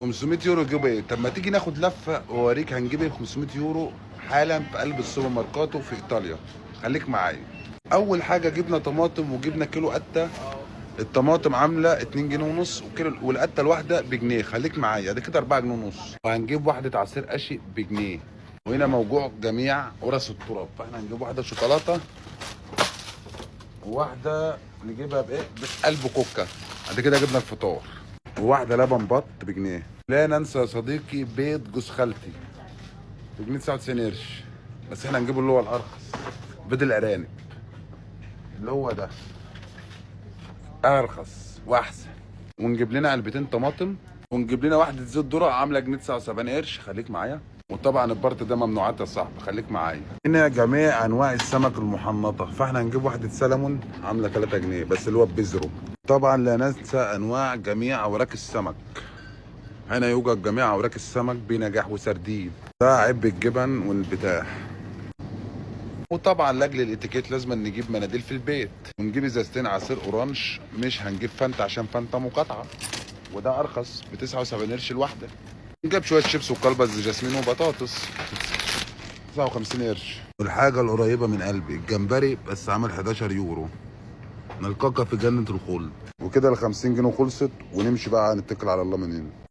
500 يورو جيب ايه؟ طب ما تيجي ناخد لفه واوريك هنجيب ايه ب 500 يورو حالا في قلب السوبر ماركات في ايطاليا. خليك معايا. اول حاجه جبنا طماطم وجبنا كيلو قته. الطماطم عامله 2 جنيه ونص وكيلو، والقته الواحده بجنيه. خليك معايا، ده كده 4 جنيه ونص. وهنجيب واحده عصير قشي بجنيه. وهنا موجوع جميع ورث التراب، فاحنا هنجيب واحده شوكولاته وواحده نجيبها بايه؟ بقلب كوكا. بعد كده جبنا الفطار. وواحده لبن بط بجنيه. لا ننسى يا صديقي بيض جوز خالتي بجنيه 99 قرش. بس احنا هنجيبه اللي هو الارخص، بيض الارانب اللي هو ده ارخص واحسن. ونجيب لنا علبتين طماطم، ونجيب لنا واحده زيت ذره عامله جنيه 79 قرش. خليك معايا. وطبعا البرت ده ممنوعات يا صاحبي، خليك معايا. هنا جميع انواع السمك المحنطه، فاحنا هنجيب واحده سلمون عامله 3 جنيه بس اللي هو ببذره. طبعا لا ننسى انواع جميع اوراق السمك. هنا يوجد جميع اوراق السمك بنجاح وسردين. ده عب الجبن والبتاع. وطبعا لاجل الاتيكيت لازم نجيب مناديل في البيت، ونجيب ازازتين عصير اورانج. مش هنجيب فانتا عشان فانتا مقاطعه، وده ارخص ب 79 قرش الواحده. نجيب شويه شيبس وكلبز جاسمين وبطاطس 59 قرش. والحاجه القريبه من قلبي الجمبري بس عامل 11 يورو. نلقاك في جنه الخلد. وكده ال 50 جنيه خلصت، ونمشي بقى نتكل على الله من هنا.